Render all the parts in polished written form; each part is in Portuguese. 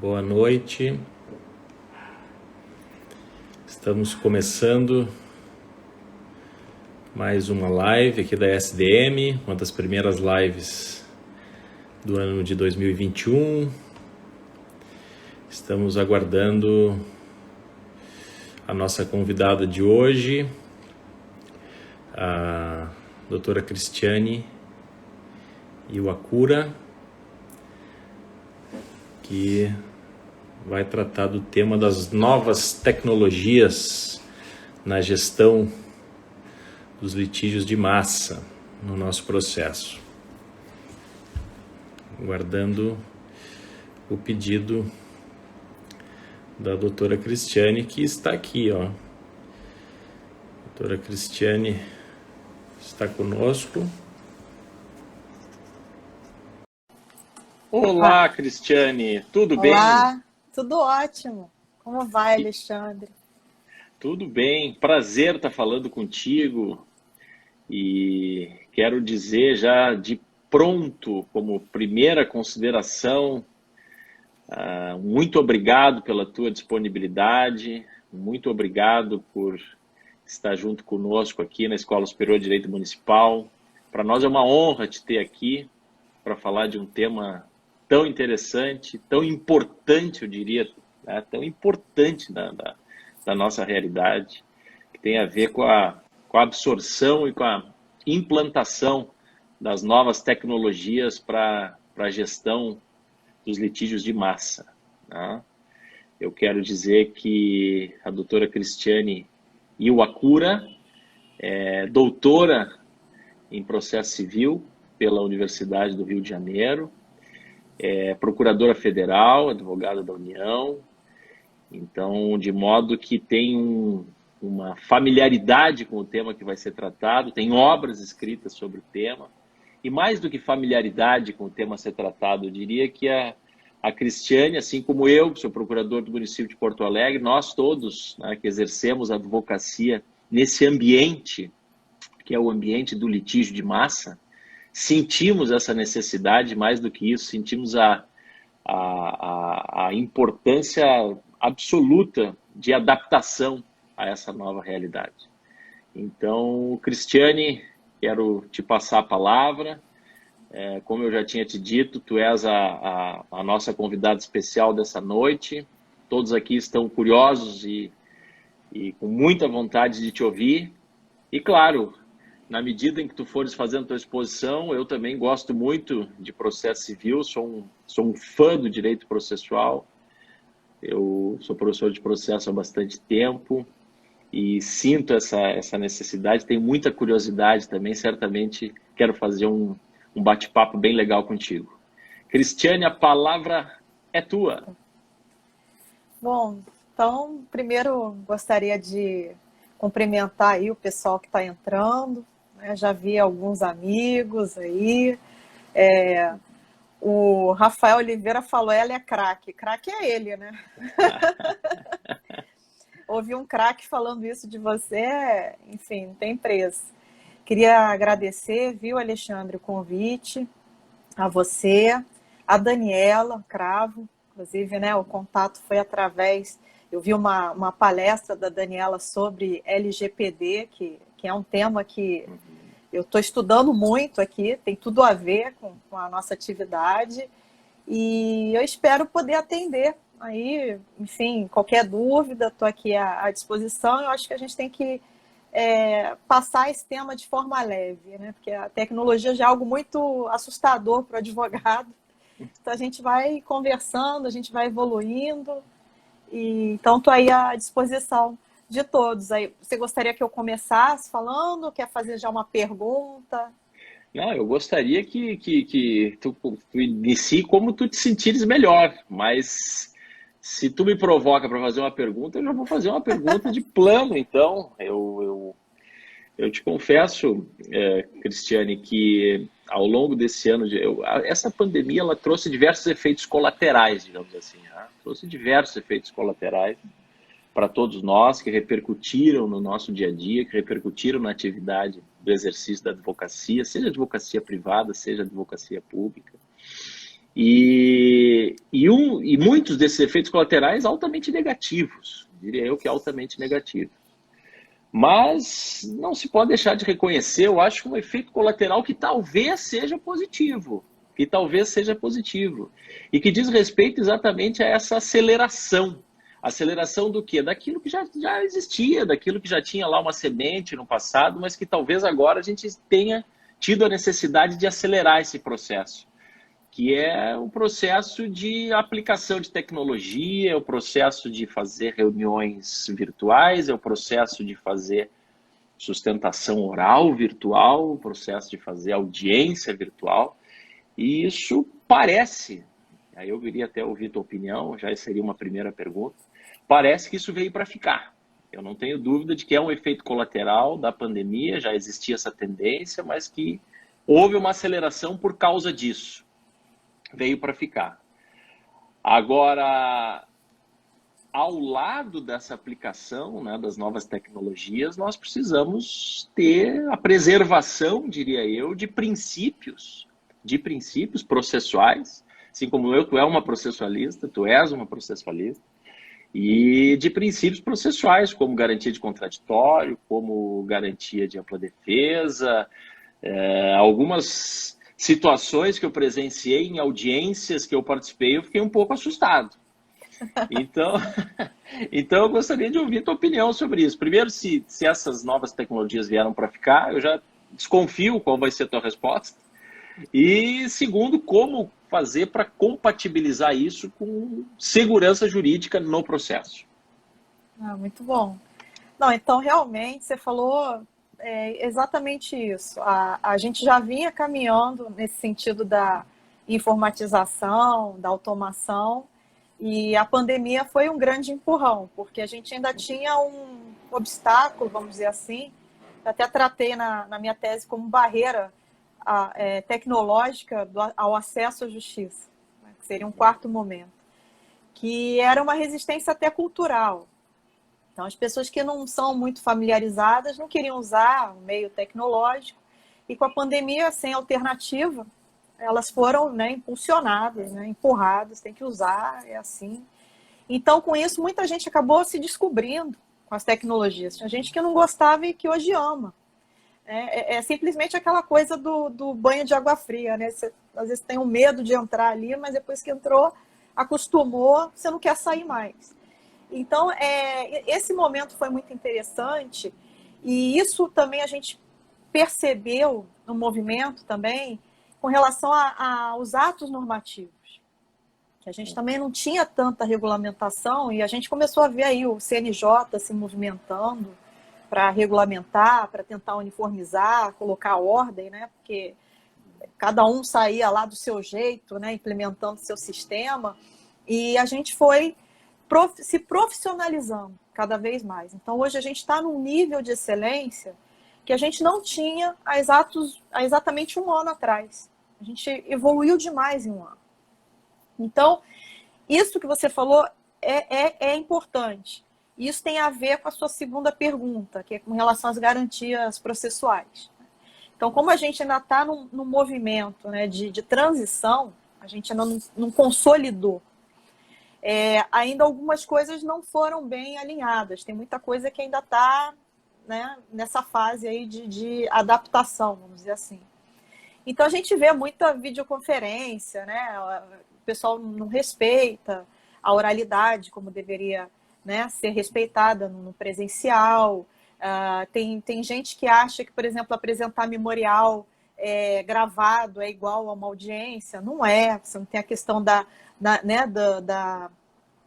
Boa noite. Estamos começando mais uma live aqui da SDM, uma das primeiras lives do ano de 2021. Estamos aguardando a nossa convidada de hoje, a doutora Cristiane Iwakura, que vai tratar do tema das novas tecnologias na gestão dos litígios de massa no nosso processo. Aguardando o pedido da doutora Cristiane, que está aqui, ó. A doutora Cristiane está conosco. Olá, Cristiane, tudo bem? Olá, tudo ótimo. Como vai, Alexandre? Tudo bem, prazer estar falando contigo e quero dizer já de pronto, como primeira consideração, muito obrigado pela tua disponibilidade, muito obrigado por estar junto conosco aqui na Escola Superior de Direito Municipal. Para nós é uma honra te ter aqui para falar de um tema tão interessante, tão importante, eu diria, né? Tão importante da nossa realidade, que tem a ver com a absorção e com a implantação das novas tecnologias para a gestão dos litígios de massa, né? Eu quero dizer que a doutora Cristiane Iwakura é doutora em processo civil pela Universidade do Rio de Janeiro, é procuradora federal, advogada da União, então, de modo que tem uma familiaridade com o tema que vai ser tratado, tem obras escritas sobre o tema, e mais do que familiaridade com o tema a ser tratado, eu diria que a Cristiane, assim como eu, que sou procurador do município de Porto Alegre, nós todos, né, que exercemos a advocacia nesse ambiente, que é o ambiente do litígio de massa, sentimos essa necessidade, mais do que isso, sentimos a importância absoluta de adaptação a essa nova realidade. Então, Cristiane, quero te passar a palavra. Como eu já tinha te dito, tu és a nossa convidada especial dessa noite. Todos aqui estão curiosos e com muita vontade de te ouvir. E, claro, na medida em que tu fores fazendo tua exposição, eu também gosto muito de processo civil, sou um fã do direito processual. Eu sou professor de processo há bastante tempo e sinto essa necessidade, tenho muita curiosidade também, certamente quero fazer um bate-papo bem legal contigo. Cristiane, a palavra é tua. Bom, então, primeiro gostaria de cumprimentar aí o pessoal que está entrando, né? Já vi alguns amigos aí. O Rafael Oliveira falou, ela é craque. Craque é ele, né? Ouvir um craque falando isso de você, enfim, não tem preço. Queria agradecer, viu, Alexandre, o convite, a você, a Daniela Cravo, inclusive, né, o contato foi através, eu vi uma palestra da Daniela sobre LGPD, que é um tema que eu estou estudando muito aqui, tem tudo a ver com a nossa atividade, e eu espero poder atender aí, enfim, qualquer dúvida, estou aqui à disposição. Eu acho que a gente tem que passar esse tema de forma leve, né? Porque a tecnologia já é algo muito assustador para o advogado. Então a gente vai conversando, a gente vai evoluindo, e então estou aí à disposição de todos. Aí, você gostaria que eu começasse falando? Quer fazer já uma pergunta? Não, eu gostaria que tu inicie como tu te sentires melhor, mas se tu me provoca para fazer uma pergunta, eu já vou fazer uma pergunta de plano. Então, eu te confesso, Cristiane, que ao longo desse ano, essa pandemia ela trouxe diversos efeitos colaterais, digamos assim, né? Trouxe diversos efeitos colaterais para todos nós, que repercutiram no nosso dia a dia, que repercutiram na atividade do exercício da advocacia, seja advocacia privada, seja advocacia pública. E E muitos desses efeitos colaterais altamente negativos, diria eu que altamente negativos. Mas não se pode deixar de reconhecer, eu acho, um efeito colateral que talvez seja positivo, e que diz respeito exatamente a essa aceleração. Aceleração do quê? Daquilo que já existia, daquilo que já tinha lá uma semente no passado, mas que talvez agora a gente tenha tido a necessidade de acelerar esse processo, que é o processo de aplicação de tecnologia, é o processo de fazer reuniões virtuais, é o processo de fazer sustentação oral virtual, o processo de fazer audiência virtual. E isso parece, aí eu viria até ouvir tua opinião, já seria uma primeira pergunta, parece que isso veio para ficar. Eu não tenho dúvida de que é um efeito colateral da pandemia, já existia essa tendência, mas que houve uma aceleração por causa disso. Veio para ficar. Agora, ao lado dessa aplicação, né, das novas tecnologias, nós precisamos ter a preservação, diria eu, de princípios processuais, assim como eu, tu és uma processualista, e de princípios processuais, como garantia de contraditório, como garantia de ampla defesa, algumas situações que eu presenciei em audiências que eu participei, eu fiquei um pouco assustado. Então, então eu gostaria de ouvir tua opinião sobre isso. Primeiro, se essas novas tecnologias vieram para ficar, eu já desconfio qual vai ser a tua resposta. E segundo, como fazer para compatibilizar isso com segurança jurídica no processo. Muito bom. Não, então realmente você falou exatamente isso. A gente já vinha caminhando nesse sentido da informatização, da automação, e a pandemia foi um grande empurrão, porque a gente ainda tinha um obstáculo, vamos dizer assim, eu até tratei na minha tese como barreira tecnológica ao acesso à justiça, né, que seria um quarto momento, que era uma resistência até cultural. Então, as pessoas que não são muito familiarizadas não queriam usar o meio tecnológico, e com a pandemia sem alternativa, elas foram, né, impulsionadas, né, empurradas, tem que usar, é assim. Então, com isso, muita gente acabou se descobrindo com as tecnologias. Tinha gente que não gostava e que hoje ama. É simplesmente aquela coisa do banho de água fria, né? Você, às vezes tem um medo de entrar ali, mas depois que entrou, acostumou, você não quer sair mais. Então, esse momento foi muito interessante, e isso também a gente percebeu no movimento também com relação aos atos normativos, que a gente também não tinha tanta regulamentação, e a gente começou a ver aí o CNJ se movimentando para regulamentar, para tentar uniformizar, colocar ordem, né? Porque cada um saía lá do seu jeito, né? Implementando seu sistema, e a gente foi se profissionalizando cada vez mais. Então, hoje a gente está num nível de excelência que a gente não tinha há exatamente um ano atrás. A gente evoluiu demais em um ano. Então, isso que você falou é importante. Isso tem a ver com a sua segunda pergunta, que é com relação às garantias processuais. Então, como a gente ainda está num movimento, né, de transição, a gente ainda não consolidou. Ainda algumas coisas não foram bem alinhadas. Tem muita coisa que ainda está, né, nessa fase aí de adaptação, vamos dizer assim. Então, a gente vê muita videoconferência, né? O pessoal não respeita a oralidade como deveria, né, ser respeitada no presencial. Tem gente que acha que, por exemplo, apresentar memorial gravado é igual a uma audiência. Não é. Você não tem a questão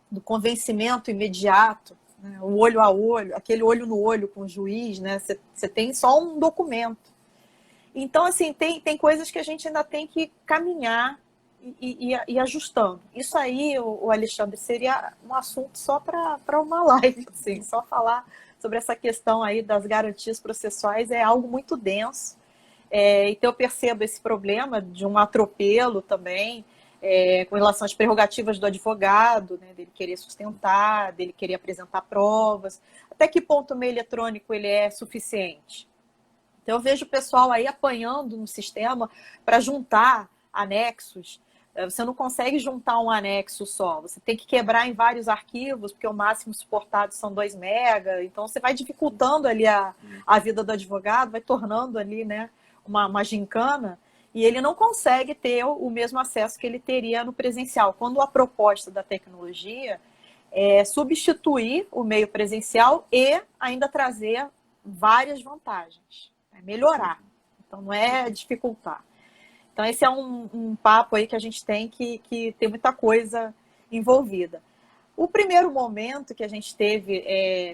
do convencimento imediato, né? O olho a olho, aquele olho no olho com o juiz, né? Você tem só um documento. Então, assim, tem coisas que a gente ainda tem que caminhar e ajustando. Isso aí, o Alexandre, seria um assunto só para uma live, assim, só falar sobre essa questão aí das garantias processuais é algo muito denso. Então, eu percebo esse problema de um atropelo também, com relação às prerrogativas do advogado, né, dele querer sustentar, dele querer apresentar provas. Até que ponto o meio eletrônico ele é suficiente? Então, eu vejo o pessoal aí apanhando no sistema para juntar anexos, Você não consegue juntar um anexo só, você tem que quebrar em vários arquivos, porque o máximo suportado são 2 MB, então você vai dificultando ali a vida do advogado, vai tornando ali, né, uma gincana, e ele não consegue ter o mesmo acesso que ele teria no presencial. Quando a proposta da tecnologia é substituir o meio presencial e ainda trazer várias vantagens, melhorar, então não é dificultar. Então, esse é um papo aí que a gente tem que ter muita coisa envolvida. O primeiro momento que a gente teve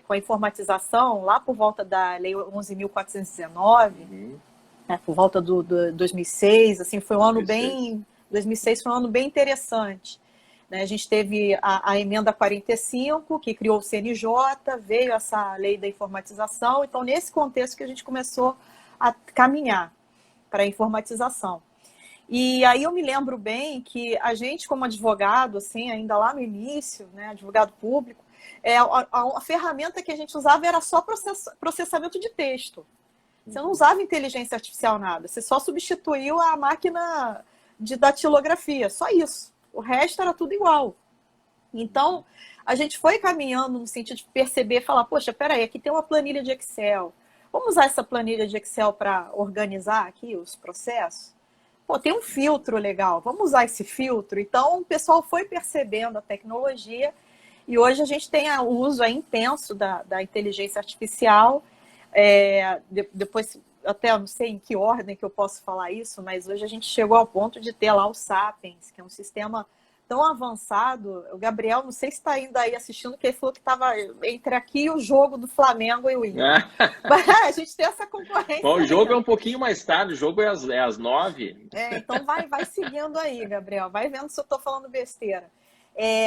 com a informatização, lá por volta da Lei 11.419, por volta do 2006, assim, foi um ano bem... 2006 foi um ano bem interessante. Né? A gente teve a emenda 45, que criou o CNJ, veio essa lei da informatização. Então, nesse contexto que a gente começou a caminhar para a informatização. E aí eu me lembro bem que a gente, como advogado, assim, ainda lá no início, né, advogado público, a ferramenta que a gente usava era só processamento de texto. Você não usava inteligência artificial, nada. Você só substituiu a máquina de datilografia, só isso. O resto era tudo igual. Então, a gente foi caminhando no sentido de perceber, falar, poxa, peraí, aqui tem uma planilha de Excel. Vamos usar essa planilha de Excel para organizar aqui os processos? Pô, tem um filtro legal, vamos usar esse filtro? Então, o pessoal foi percebendo a tecnologia e hoje a gente tem o uso intenso da inteligência artificial. Depois, até não sei em que ordem que eu posso falar isso, mas hoje a gente chegou ao ponto de ter lá o Sapiens, que é um sistema tão avançado. O Gabriel, não sei se está ainda aí assistindo, que ele falou que estava entre aqui o jogo do Flamengo e o Inter. A gente tem essa concorrência. Bom, o jogo é um pouquinho mais tarde, o jogo é às 9. Então vai seguindo aí, Gabriel, vai vendo se eu estou falando besteira.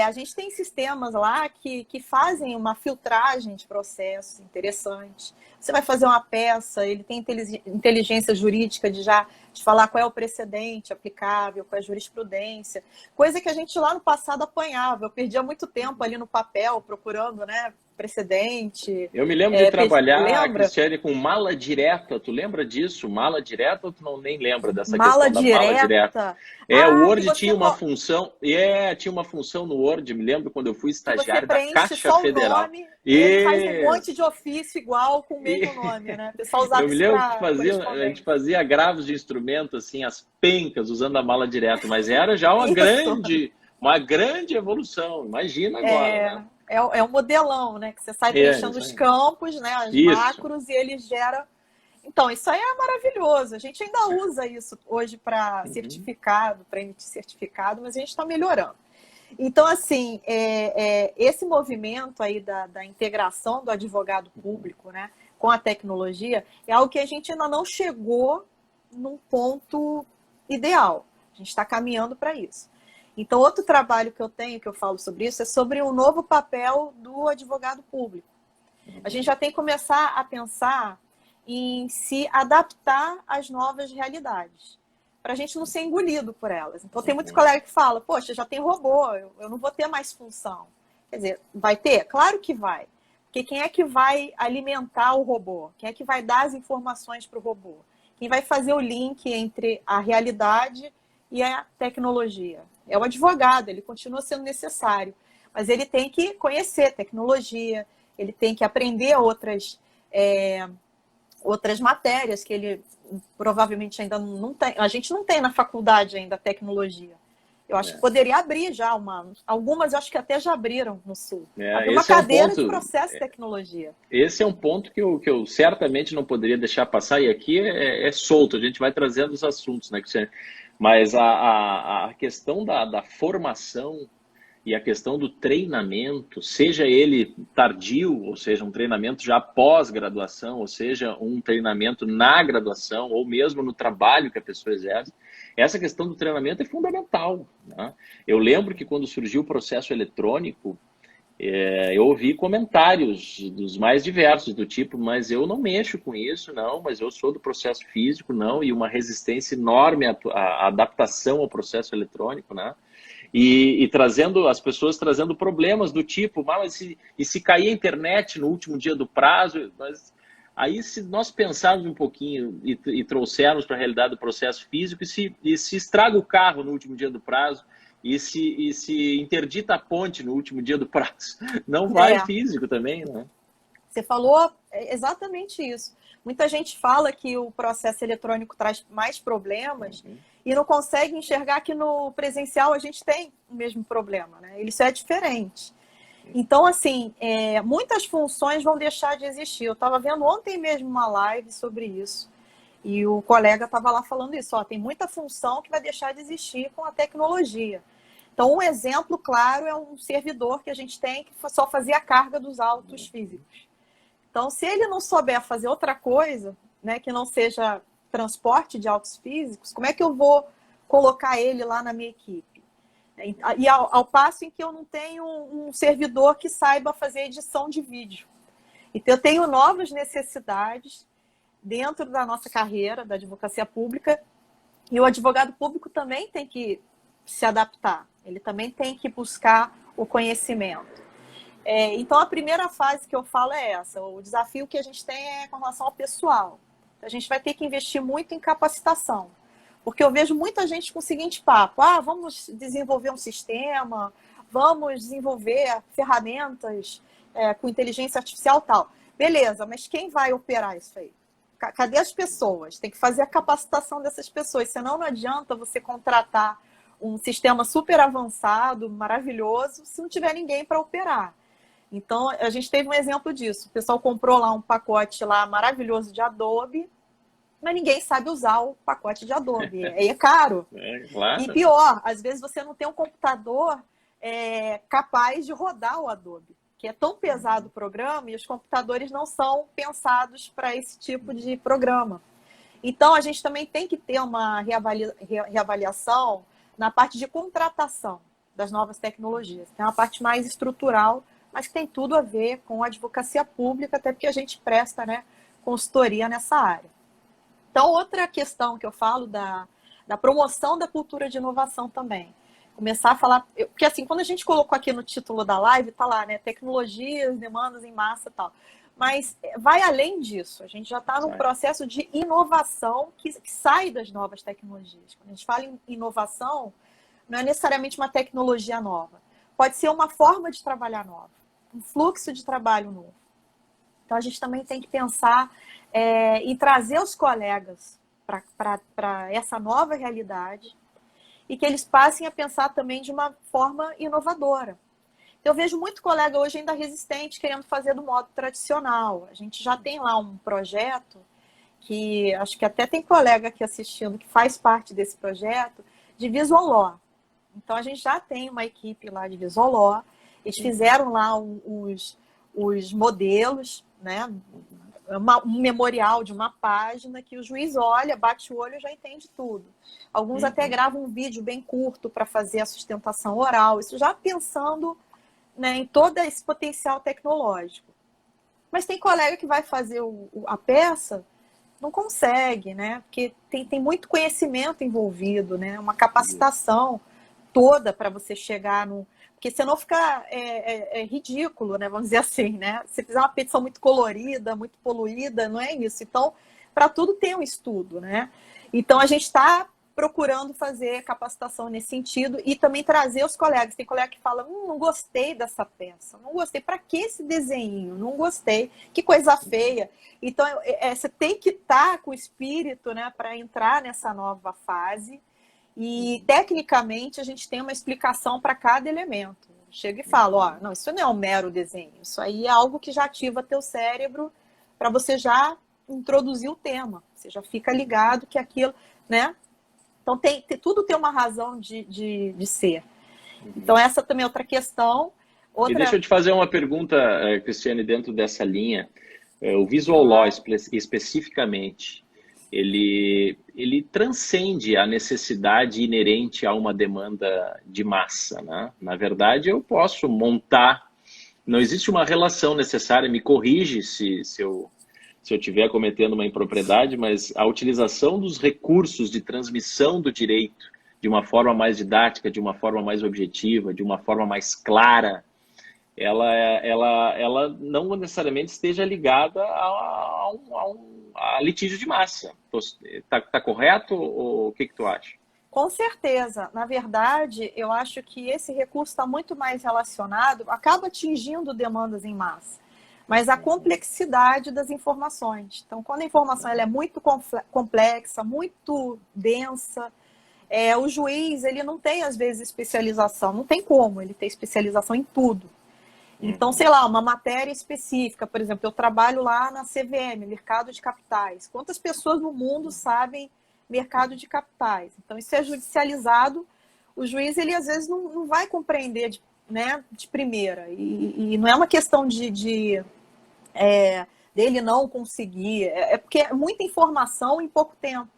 A gente tem sistemas lá que fazem uma filtragem de processos interessante. Você vai fazer uma peça, ele tem inteligência jurídica de falar qual é o precedente aplicável, qual é a jurisprudência, coisa que a gente lá no passado apanhava. Eu perdia muito tempo ali no papel procurando, né, precedente. Eu me lembro de trabalhar, Cristiane, com mala direta. Tu lembra disso? Mala direta ou tu nem lembra dessa questão da mala direta? O Word tinha uma função, tinha uma função no Word, me lembro quando eu fui estagiário da Caixa Federal. Nome, e ele faz um monte de ofício igual com o mesmo nome, né? O pessoal usava eu me lembro que a gente fazia agravos de instrumento, assim, as pencas, usando a mala direta, mas era já uma grande evolução. Imagina agora, né? É um modelão, né? Que você sai preenchendo os campos, né? As macros, e ele gera... Então, isso aí é maravilhoso. A gente ainda usa isso hoje para certificado, para emitir certificado, mas a gente está melhorando. Então, assim, esse movimento aí da integração do advogado público, né, com a tecnologia é algo que a gente ainda não chegou num ponto ideal. A gente está caminhando para isso. Então, outro trabalho que eu tenho, que eu falo sobre isso, é sobre um novo papel do advogado público. A gente já tem que começar a pensar em se adaptar às novas realidades, para a gente não ser engolido por elas. Então, tem muitos colegas que falam, poxa, já tem robô, eu não vou ter mais função. Quer dizer, vai ter? Claro que vai. Porque quem é que vai alimentar o robô? Quem é que vai dar as informações para o robô? Quem vai fazer o link entre a realidade e a tecnologia? É o advogado, ele continua sendo necessário, mas ele tem que conhecer tecnologia, ele tem que aprender outras matérias que ele provavelmente ainda não tem. A gente não tem na faculdade ainda tecnologia. Eu acho que poderia abrir já algumas, eu acho que até já abriram no Sul. Uma cadeira de processo de tecnologia. Esse é um ponto que eu certamente não poderia deixar passar, e aqui é solto, a gente vai trazendo os assuntos, né, Cristiane? Mas a questão da formação e a questão do treinamento, seja ele tardio, ou seja, um treinamento já pós-graduação, ou seja, um treinamento na graduação, ou mesmo no trabalho que a pessoa exerce, essa questão do treinamento é fundamental, né? Eu lembro que quando surgiu o processo eletrônico, eu ouvi comentários dos mais diversos, do tipo, mas eu não mexo com isso, não, mas eu sou do processo físico, não, e uma resistência enorme à adaptação ao processo eletrônico, né? E trazendo as pessoas trazendo problemas do tipo, mas se cair a internet no último dia do prazo, mas Aí, se nós pensarmos um pouquinho e trouxermos para a realidade do processo físico, e se estraga o carro no último dia do prazo, e se interdita a ponte no último dia do prazo, não vai físico também, né? Você falou exatamente isso. Muita gente fala que o processo eletrônico traz mais problemas e não consegue enxergar que no presencial a gente tem o mesmo problema, né? Isso é diferente. Então, assim, muitas funções vão deixar de existir. Eu estava vendo ontem mesmo uma live sobre isso. E o colega estava lá falando isso. Ó, tem muita função que vai deixar de existir com a tecnologia. Então, um exemplo claro é um servidor que a gente tem que só fazia a carga dos autos físicos. Então, se ele não souber fazer outra coisa, né, que não seja transporte de autos físicos, como é que eu vou colocar ele lá na minha equipe? E ao passo em que eu não tenho um servidor que saiba fazer edição de vídeo. Então, eu tenho novas necessidades dentro da nossa carreira, da advocacia pública, e o advogado público também tem que se adaptar, ele também tem que buscar o conhecimento. Então, a primeira fase que eu falo é essa, o desafio que a gente tem é com relação ao pessoal. A gente vai ter que investir muito em capacitação. Porque eu vejo muita gente com o seguinte papo, vamos desenvolver um sistema, vamos desenvolver ferramentas com inteligência artificial e tal. Beleza, mas quem vai operar isso aí? Cadê as pessoas? Tem que fazer a capacitação dessas pessoas, senão não adianta você contratar um sistema super avançado, maravilhoso, se não tiver ninguém para operar. Então, a gente teve um exemplo disso. O pessoal comprou lá um pacote lá maravilhoso de Adobe, mas ninguém sabe usar o pacote de Adobe. É caro. Claro. E pior, às vezes você não tem um computador capaz de rodar o Adobe, que é tão pesado o programa e os computadores não são pensados para esse tipo de programa. Então, a gente também tem que ter uma reavaliação na parte de contratação das novas tecnologias. Tem uma parte mais estrutural, mas que tem tudo a ver com a advocacia pública, até porque a gente presta, né, consultoria nessa área. Então, outra questão que eu falo da promoção da cultura de inovação também. Começar a falar... Porque, assim, quando a gente colocou aqui no título da live, tá lá, né? Tecnologias, demandas em massa e tal. Mas vai além disso. A gente já está num processo de inovação que sai das novas tecnologias. Quando a gente fala em inovação, não é necessariamente uma tecnologia nova. Pode ser uma forma de trabalhar nova. Um fluxo de trabalho novo. Então, a gente também tem que pensar e trazer os colegas para essa nova realidade e que eles passem a pensar também de uma forma inovadora. Eu vejo muito colega hoje ainda resistente, querendo fazer do modo tradicional. A gente já tem lá um projeto que acho que até tem colega aqui assistindo que faz parte desse projeto de Visual Law. Então, a gente já tem uma equipe lá de Visual Law. Eles fizeram lá os modelos, né? Um memorial de uma página que o juiz olha, bate o olho e já entende tudo. Alguns até gravam um vídeo bem curto para fazer a sustentação oral. Isso já pensando, né, em todo esse potencial tecnológico. Mas tem colega que vai fazer a peça, não consegue, né? Porque tem muito conhecimento envolvido, né? Uma capacitação toda para você chegar no... Porque senão fica ridículo, né? Vamos dizer assim, né? Se fizer uma petição muito colorida, muito poluída, não é isso. Então, para tudo tem um estudo, né? Então, a gente está procurando fazer capacitação nesse sentido e também trazer os colegas. Tem colega que fala, não gostei dessa peça, não gostei. Para que esse desenho? Não gostei. Que coisa feia. Então, você tem que estar com o espírito, né, para entrar nessa nova fase. E, tecnicamente, a gente tem uma explicação para cada elemento. Chega e fala, não, isso não é um mero desenho. Isso aí é algo que já ativa teu cérebro para você já introduzir o tema. Você já fica ligado que aquilo, né? Então, tudo tem uma razão de ser. Então, essa também é outra questão. E deixa eu te fazer uma pergunta, Cristiane, dentro dessa linha. O Visual Law, especificamente, ele transcende a necessidade inerente a uma demanda de massa, né? Na verdade, eu posso montar... Não existe uma relação necessária, me corrige se eu estiver cometendo uma impropriedade, mas a utilização dos recursos de transmissão do direito de uma forma mais didática, de uma forma mais objetiva, de uma forma mais clara, ela não necessariamente esteja ligada a litígio de massa. Tá correto ou o que tu acha? Com certeza. Na verdade, eu acho que esse recurso está muito mais relacionado, acaba atingindo demandas em massa, mas a complexidade das informações. Então, quando a informação ela é muito complexa, muito densa, o juiz ele não tem, às vezes, especialização, não tem como ele ter especialização em tudo. Então, sei lá, uma matéria específica, por exemplo, eu trabalho lá na CVM, Mercado de Capitais. Quantas pessoas no mundo sabem mercado de capitais? Então, isso é judicializado. O juiz, ele às vezes não vai compreender de primeira. E não é uma questão dele não conseguir. É porque é muita informação em pouco tempo.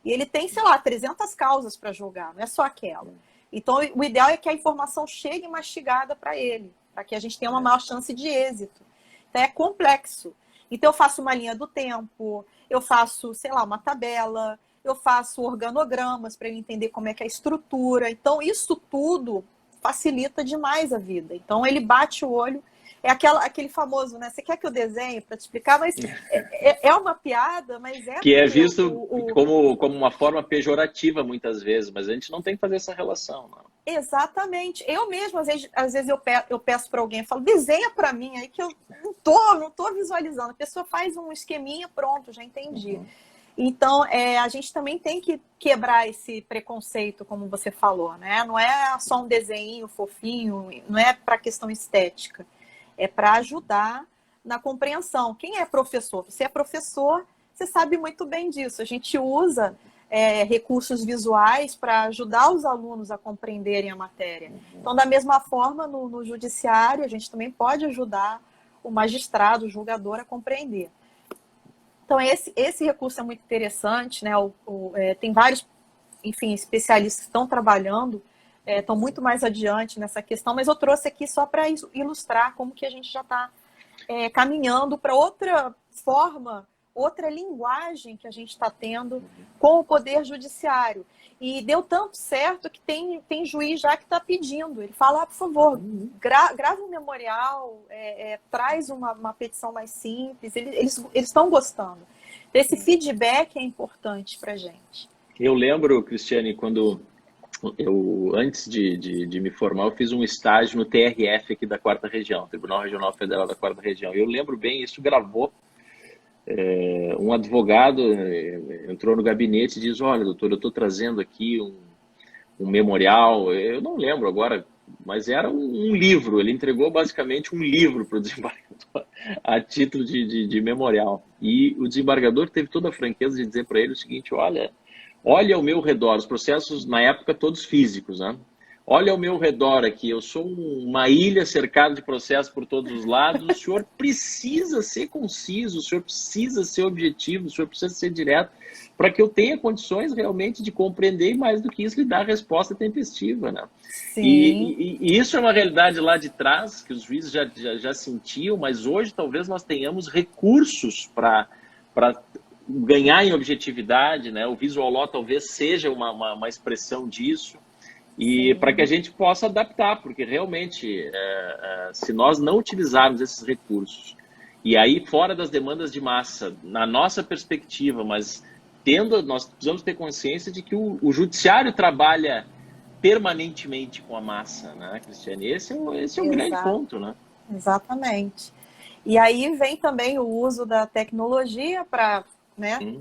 E ele tem, sei lá, 300 causas para julgar, não é só aquela. Então, o ideal é que a informação chegue mastigada para ele, para que a gente tenha uma maior chance de êxito. Então, é complexo. Então, eu faço uma linha do tempo, eu faço, sei lá, uma tabela, eu faço organogramas para ele entender como é que é a estrutura. Então, isso tudo facilita demais a vida. Então, ele bate o olho. É aquele famoso, né? Você quer que eu desenhe para te explicar? Mas é uma piada, mas é... Que é visto como uma forma pejorativa muitas vezes, mas a gente não tem que fazer essa relação, não. Exatamente. Eu mesmo, às vezes eu peço para alguém, eu falo, desenha para mim, aí que eu não tô visualizando. A pessoa faz um esqueminha, pronto, já entendi. Então, a gente também tem que quebrar esse preconceito, como você falou, né? Não é só um desenho fofinho, não é para questão estética. É para ajudar na compreensão. Quem é professor? Você é professor, você sabe muito bem disso. A gente usa recursos visuais para ajudar os alunos a compreenderem a matéria. Então, da mesma forma, no judiciário, a gente também pode ajudar o magistrado, o julgador a compreender. Então, esse recurso é muito interessante, né? Tem vários, enfim, especialistas que estão trabalhando, estão muito mais adiante nessa questão, mas eu trouxe aqui só para ilustrar como que a gente já está caminhando para outra forma, outra linguagem que a gente está tendo com o Poder Judiciário. E deu tanto certo que tem juiz já que está pedindo. Ele fala, por favor, grava um memorial, traz uma petição mais simples. Eles estão gostando. Esse feedback é importante para a gente. Eu lembro, Cristiane, quando antes de me formar, eu fiz um estágio no TRF aqui da 4ª Região, Tribunal Regional Federal da 4ª Região. Eu lembro bem, isso gravou. Um advogado entrou no gabinete e diz, olha, doutor, eu estou trazendo aqui um memorial, eu não lembro agora, mas era um livro, ele entregou basicamente um livro para o desembargador a título de memorial. E o desembargador teve toda a franqueza de dizer para ele o seguinte, olha ao meu redor, os processos na época todos físicos, né? Olha ao meu redor aqui, eu sou uma ilha cercada de processos por todos os lados, o senhor precisa ser conciso, o senhor precisa ser objetivo, o senhor precisa ser direto, para que eu tenha condições realmente de compreender e mais do que isso, lhe dar a resposta tempestiva, né? Sim. E isso é uma realidade lá de trás, que os juízes já sentiam, mas hoje talvez nós tenhamos recursos para ganhar em objetividade, né? O visual law talvez seja uma expressão disso, e para que a gente possa adaptar, porque realmente, se nós não utilizarmos esses recursos, e aí fora das demandas de massa, na nossa perspectiva, mas nós precisamos ter consciência de que o judiciário trabalha permanentemente com a massa, né, Cristiane? Esse é um grande ponto, né? Exatamente. E aí vem também o uso da tecnologia para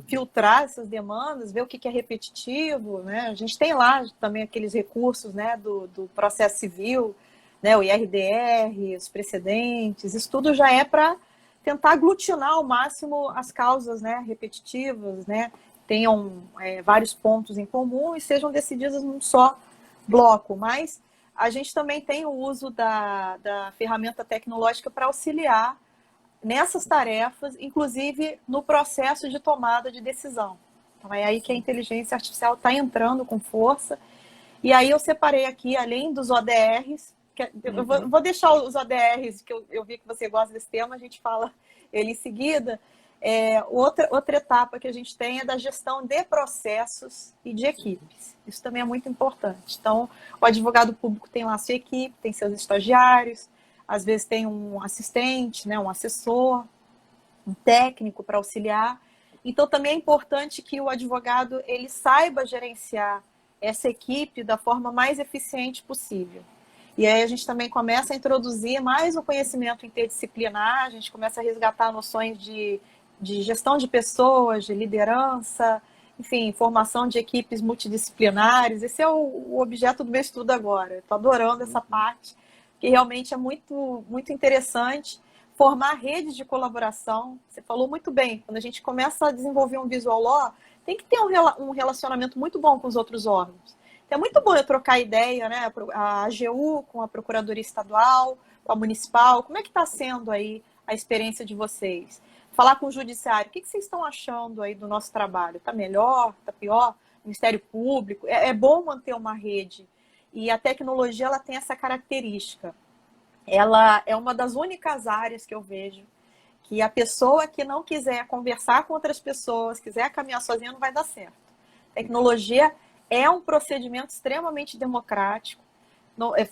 filtrar essas demandas, ver o que é repetitivo, né? A gente tem lá também aqueles recursos, né, do processo civil, né, o IRDR, os precedentes, isso tudo já é para tentar aglutinar ao máximo as causas, né, repetitivas, né, tenham vários pontos em comum e sejam decididas num só bloco, mas a gente também tem o uso da ferramenta tecnológica para auxiliar nessas tarefas, inclusive no processo de tomada de decisão. Então é aí que a inteligência artificial está entrando com força. E aí eu separei aqui, além dos ODRs, eu vou deixar os ODRs, que eu vi que você gosta desse tema, a gente fala ele em seguida. Outra etapa que a gente tem é da gestão de processos e de equipes. Isso também é muito importante. Então, o advogado público tem lá a sua equipe, tem seus estagiários, às vezes tem um assistente, né, um assessor, um técnico para auxiliar. Então, também é importante que o advogado ele saiba gerenciar essa equipe da forma mais eficiente possível. E aí a gente também começa a introduzir mais o conhecimento interdisciplinar, a gente começa a resgatar noções de gestão de pessoas, de liderança, enfim, formação de equipes multidisciplinares. Esse é o objeto do meu estudo agora. Estou adorando essa parte, que realmente é muito, muito interessante. Formar redes de colaboração. Você falou muito bem, quando a gente começa a desenvolver um visual law, tem que ter um relacionamento muito bom com os outros órgãos. Então, é muito bom eu trocar ideia, né? A AGU com a Procuradoria Estadual, com a Municipal. Como é que está sendo aí a experiência de vocês? Falar com o Judiciário, o que vocês estão achando aí do nosso trabalho? Está melhor? Está pior? Ministério Público? É bom manter uma rede. E a tecnologia ela tem essa característica. Ela é uma das únicas áreas que eu vejo que a pessoa que não quiser conversar com outras pessoas, quiser caminhar sozinha, não vai dar certo. Tecnologia é um procedimento extremamente democrático.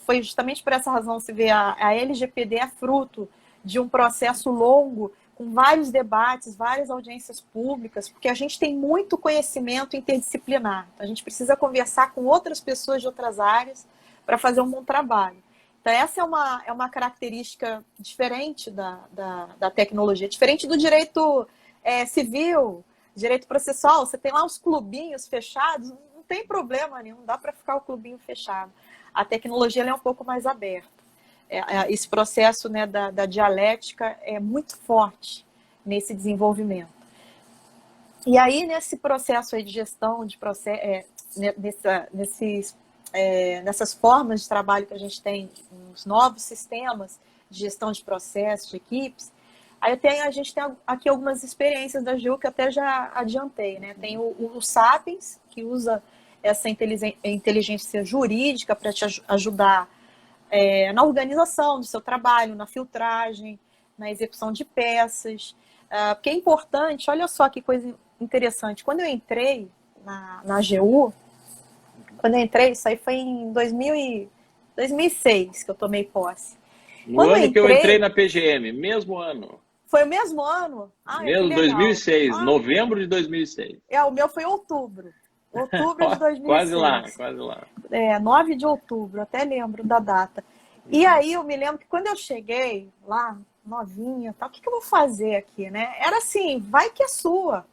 Foi justamente por essa razão que se vê a LGPD é fruto de um processo longo, com vários debates, várias audiências públicas, porque a gente tem muito conhecimento interdisciplinar. Então, a gente precisa conversar com outras pessoas de outras áreas para fazer um bom trabalho. Então, essa é uma característica diferente da tecnologia, diferente do direito civil, direito processual. Você tem lá os clubinhos fechados, não tem problema nenhum, dá para ficar o clubinho fechado. A tecnologia é um pouco mais aberta. Esse processo, né, da dialética é muito forte nesse desenvolvimento. E aí, nesse processo aí de gestão, nessas formas de trabalho que a gente tem, nos novos sistemas de gestão de processos, de equipes, aí a gente tem aqui algumas experiências da AGU que eu até já adiantei, né? Tem o Sapiens, que usa essa inteligência jurídica para te ajudar na organização do seu trabalho, na filtragem, na execução de peças. Porque é importante, olha só que coisa interessante, quando eu entrei na AGU, isso aí foi em 2006 que eu tomei posse. No ano que eu entrei na PGM, mesmo ano. Foi o mesmo ano? Mesmo 2006, novembro de 2006. O meu foi outubro de 2006. Quase lá. 9 de outubro, até lembro da data. E aí eu me lembro que quando eu cheguei lá, novinha, tal, o que eu vou fazer aqui, né? Era assim, vai que é sua,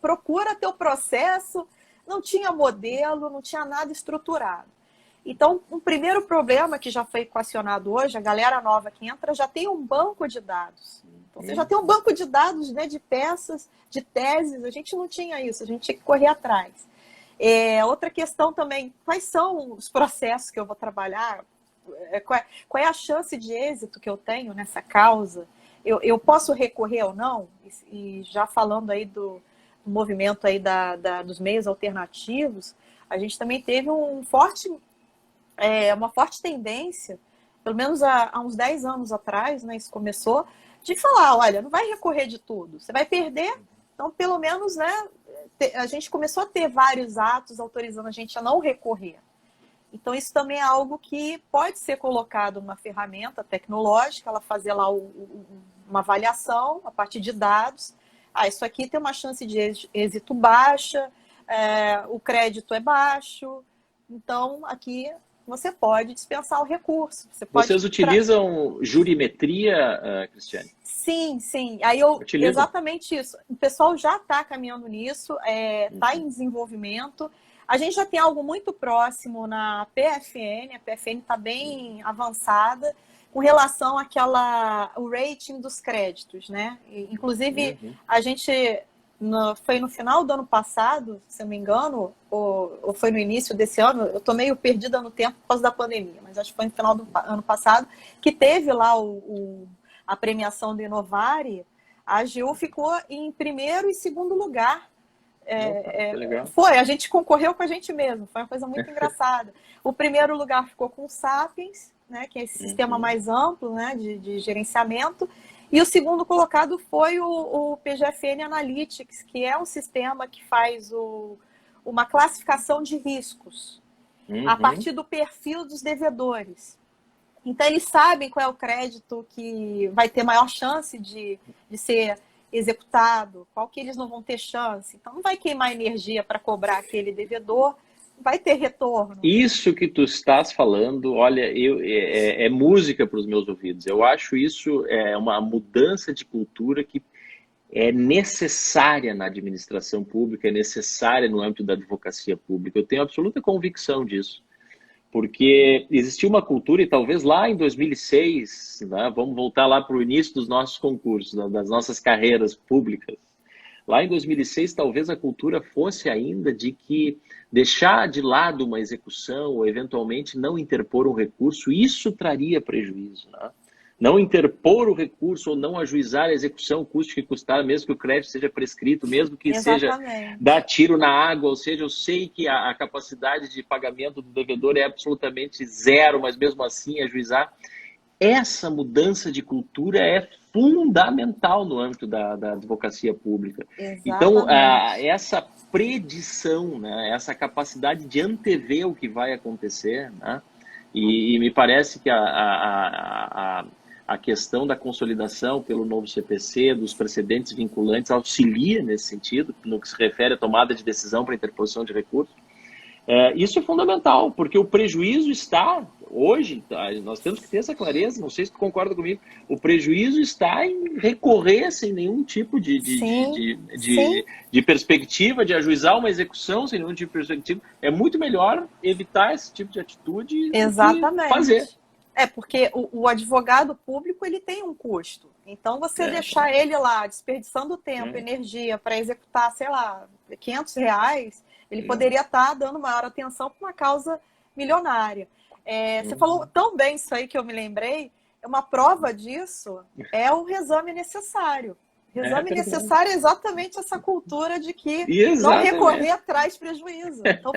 procura teu processo. Não tinha modelo, não tinha nada estruturado. Então, um primeiro problema que já foi equacionado hoje, a galera nova que entra já tem um banco de dados. Então, você já tem um banco de dados, né, de peças, de teses, a gente não tinha isso, a gente tinha que correr atrás. Outra questão também, quais são os processos que eu vou trabalhar? Qual é a chance de êxito que eu tenho nessa causa? Eu posso recorrer ou não? E já falando aí do movimento aí dos meios alternativos, a gente também teve uma forte tendência, pelo menos há uns 10 anos atrás, né, isso começou, de falar, olha, não vai recorrer de tudo, você vai perder, então pelo menos, né, a gente começou a ter vários atos autorizando a gente a não recorrer. Então isso também é algo que pode ser colocado numa ferramenta tecnológica, ela fazer lá uma avaliação a partir de dados. Isso aqui tem uma chance de êxito baixa, o crédito é baixo, então aqui você pode dispensar o recurso. Vocês utilizam jurimetria, Cristiane? Sim. Exatamente isso. O pessoal já está caminhando nisso, está em desenvolvimento. A gente já tem algo muito próximo na PFN, a PFN está bem avançada, com relação o rating dos créditos, né? Inclusive, a gente, foi no final do ano passado, se eu não me engano, ou foi no início desse ano, eu estou meio perdida no tempo por causa da pandemia, mas acho que foi no final do ano passado, que teve lá a premiação do Inovare, a AGU ficou em primeiro e segundo lugar. A gente concorreu com a gente mesmo, foi uma coisa muito engraçada. O primeiro lugar ficou com o Sapiens, né, que é esse sistema mais amplo, né, de gerenciamento, e o segundo colocado foi o PGFN Analytics, que é um sistema que faz uma classificação de riscos a partir do perfil dos devedores. Então, eles sabem qual é o crédito que vai ter maior chance de ser executado, qual que eles não vão ter chance. Então, não vai queimar energia para cobrar aquele devedor, vai ter retorno. Isso que tu estás falando, olha, é música para os meus ouvidos. Eu acho isso uma mudança de cultura que é necessária na administração pública, é necessária no âmbito da advocacia pública. Eu tenho absoluta convicção disso, porque existia uma cultura, e talvez lá em 2006, né, vamos voltar lá para o início dos nossos concursos, das nossas carreiras públicas. Lá em 2006, talvez a cultura fosse ainda de que deixar de lado uma execução ou eventualmente não interpor um recurso, isso traria prejuízo, né? Não interpor o recurso ou não ajuizar a execução, custe que custar, mesmo que o crédito seja prescrito, mesmo que seja dar tiro na água, ou seja, eu sei que a capacidade de pagamento do devedor é absolutamente zero, mas mesmo assim ajuizar. Essa mudança de cultura é fundamental no âmbito da advocacia pública. Exatamente. Então, essa predição, né, essa capacidade de antever o que vai acontecer, né, e me parece que a questão da consolidação pelo novo CPC, dos precedentes vinculantes, auxilia nesse sentido, no que se refere à tomada de decisão para interposição de recursos. Isso é fundamental, porque o prejuízo está, hoje, nós temos que ter essa clareza, não sei se tu concorda comigo, o prejuízo está em recorrer sem nenhum tipo de perspectiva, de ajuizar uma execução sem nenhum tipo de perspectiva. É muito melhor evitar esse tipo de atitude. Exatamente. Do que fazer. Porque o advogado público ele tem um custo. Então, você deixar ele lá desperdiçando tempo, energia para executar, sei lá, R$500, ele poderia estar dando maior atenção para uma causa milionária. Você falou tão bem isso aí que eu me lembrei. Uma prova disso é o reexame necessário. Reexame necessário é exatamente essa cultura de que não recorrer traz prejuízo. Então,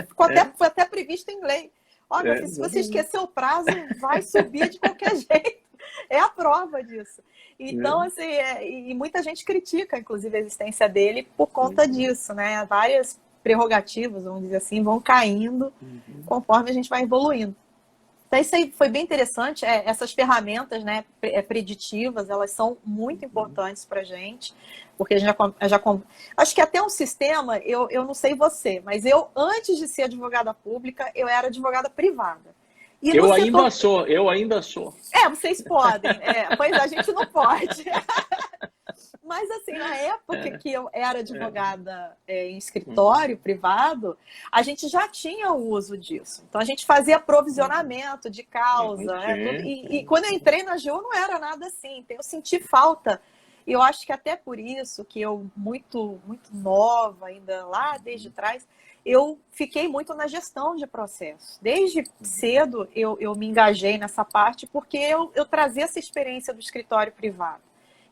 foi até previsto em lei. Olha, se você esquecer o prazo, vai subir de qualquer jeito. É a prova disso. Então, assim, e muita gente critica, inclusive, a existência dele por conta disso, né? Várias prerrogativas, vamos dizer assim, vão caindo conforme a gente vai evoluindo. Então, isso aí foi bem interessante. Essas ferramentas, né, preditivas, elas são muito importantes para a gente, porque a gente acho que até um sistema, eu não sei você, mas eu, antes de ser advogada pública, eu era advogada privada. E eu ainda sou. Vocês podem. Pois a gente não pode. Mas, assim, na época que eu era advogada em escritório privado, a gente já tinha o uso disso. Então, a gente fazia provisionamento de causa. E quando eu entrei na AGU, não era nada assim. Então, eu senti falta. E eu acho que até por isso que eu, muito, muito nova, ainda lá desde trás, eu fiquei muito na gestão de processos. Desde cedo, eu me engajei nessa parte porque eu trazia essa experiência do escritório privado,